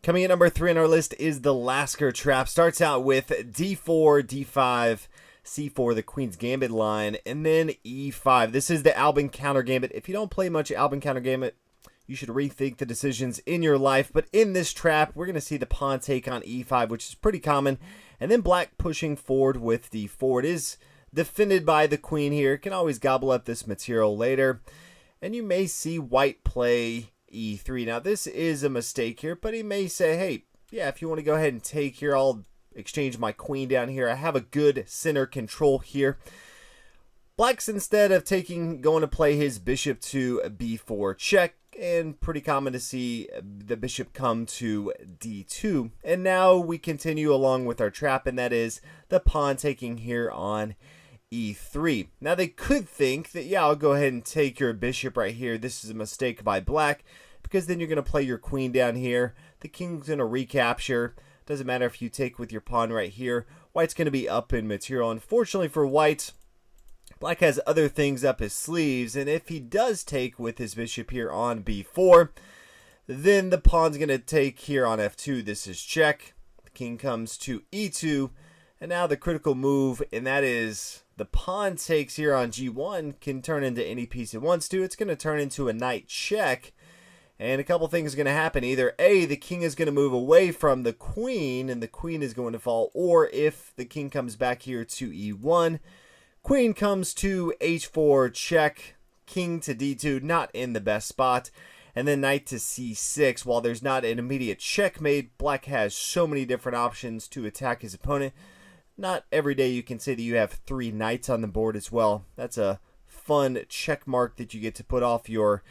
Coming in number 3 on our list is the Lasker trap. Starts out with d4, d5, c4, the Queen's Gambit line, and then e5. This is the Albin counter gambit. If you don't play much Albin counter gambit, you should rethink the decisions in your life. But in this trap, we're going to see the pawn take on e5, which is pretty common, and then black pushing forward with d4. It is defended by the queen here. Can always gobble up this material later, and you may see white play e3. Now this is a mistake here, but he may say, hey, yeah, if you want to go ahead and take here, I'll exchange my queen down here. I have a good center control here. Black's, instead of taking, going to play his bishop to b4 check, and pretty common to see the bishop come to d2. And now we continue along with our trap, and that is the pawn taking here on e3. Now they could think that, yeah, I'll go ahead and take your bishop right here. This is a mistake by black, because then you're going to play your queen down here. The king's going to recapture. Doesn't matter if you take with your pawn right here. White's going to be up in material. Unfortunately for white, black has other things up his sleeves, and if he does take with his bishop here on b4, then the pawn's going to take here on f2. This is check. The king comes to e2, and now the critical move, and that is the pawn takes here on g1 can turn into any piece it wants to. It's going to turn into a knight check, and a couple things are going to happen. Either A, the king is going to move away from the queen, and the queen is going to fall, or if the king comes back here to e1, queen comes to h4 check, king to d2, not in the best spot, and then knight to c6. While there's not an immediate checkmate, black has so many different options to attack his opponent. Not every day you can say that you have 3 knights on the board as well. That's a fun check mark that you get to put off your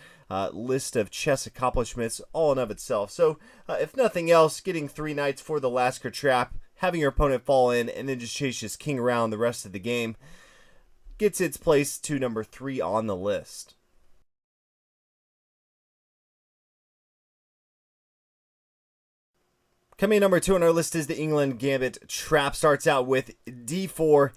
list of chess accomplishments all in of itself. So if nothing else, getting 3 knights for the Lasker trap, having your opponent fall in, and then just chase his king around the rest of the game gets its place to number 3 on the list. Coming in number 2 on our list is the England Gambit trap. Starts out with d4,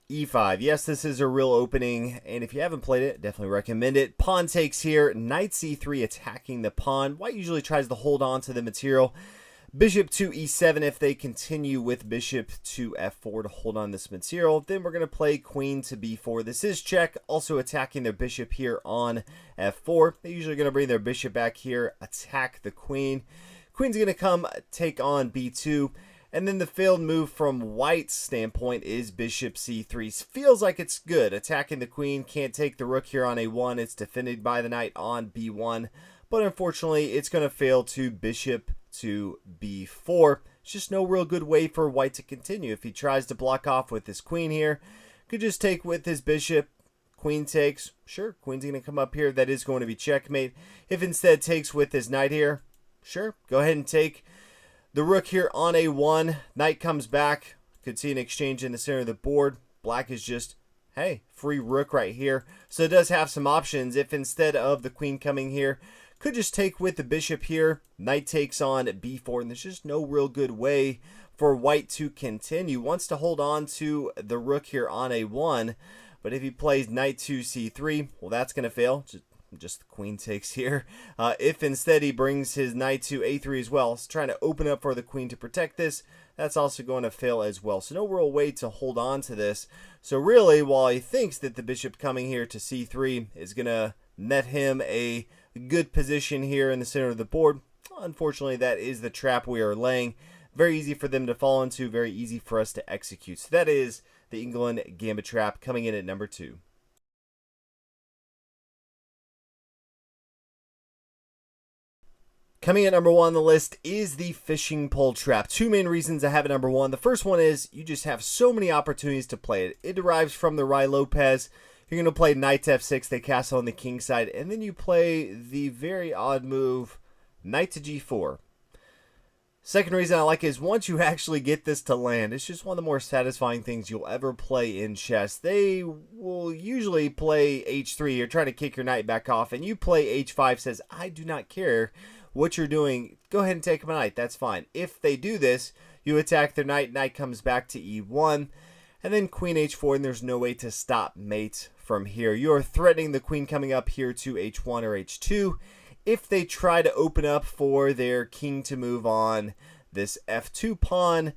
e5. Yes, this is a real opening, and if you haven't played it, definitely recommend it. Pawn takes here, knight c3 attacking the pawn. White usually tries to hold on to the material. Bishop to e7 if they continue with bishop to f4 to hold on this material. Then we're going to play queen to b4. This is check, also attacking their bishop here on f4. They're usually going to bring their bishop back here, attack the queen. Queen's going to come take on b2. And then the failed move from white's standpoint is bishop c3. Feels like it's good. Attacking the queen, can't take the rook here on a1. It's defended by the knight on b1. But unfortunately, it's going to fail to bishop to b4. It's just no real good way for white to continue. If he tries to block off with his queen here, could just take with his bishop. Queen takes. Sure, queen's going to come up here. That is going to be checkmate. If instead takes with his knight here, sure, go ahead and take the rook here on a1. Knight comes back. Could see an exchange in the center of the board. Black is just, hey, free rook right here. So it does have some options. If instead of the queen coming here, could just take with the bishop here. Knight takes on b4, and there's just no real good way for white to continue. Wants to hold on to the rook here on a1, but if he plays knight to c3, well, that's going to fail. Just the queen takes here. If instead he brings his knight to a3 as well, trying to open up for the queen to protect this, that's also going to fail as well. So no real way to hold on to this. So really, while he thinks that the bishop coming here to c3 is going to net him a good position here in the center of the board, unfortunately that is the trap we are laying. Very easy for them to fall into, very easy for us to execute. So that is the England Gambit trap coming in at number 2. Coming at number 1 on the list is the fishing pole trap. 2 main reasons I have it number 1. The first one is you just have so many opportunities to play it. It derives from the Ruy Lopez. You're going to play knight to f6, they castle on the king side, and then you play the very odd move, knight to g4. Second reason I like it is once you actually get this to land, it's just one of the more satisfying things you'll ever play in chess. They will usually play h3, you're trying to kick your knight back off, and you play h5, says, I do not care what you're doing, go ahead and take my knight, that's fine. If they do this, you attack their knight, knight comes back to e1, and then queen h4, and there's no way to stop mate from here. You're threatening the queen coming up here to h1 or h2. if they try to open up for their king to move on this f2 pawn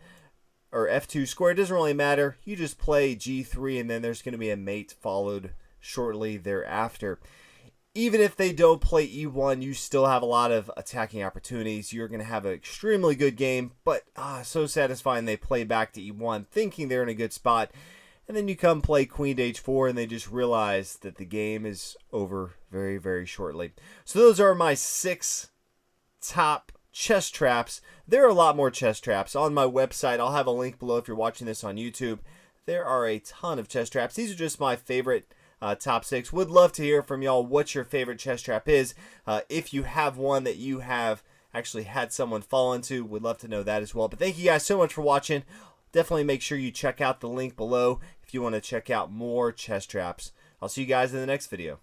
or f2 square, it doesn't really matter. You just play g3 and then there's going to be a mate followed shortly thereafter. Even if they don't play e1, you still have a lot of attacking opportunities. You're going to have an extremely good game, but so satisfying they play back to e1 thinking they're in a good spot. And then you come play queen to h4 and they just realize that the game is over very, very shortly. So those are my 6 top chess traps. There are a lot more chess traps on my website. I'll have a link below if you're watching this on YouTube. There are a ton of chess traps. These are just my favorite top 6. Would love to hear from y'all what your favorite chess trap is. If you have one that you have actually had someone fall into, would love to know that as well. But thank you guys so much for watching. Definitely make sure you check out the link below if you want to check out more chess traps. I'll see you guys in the next video.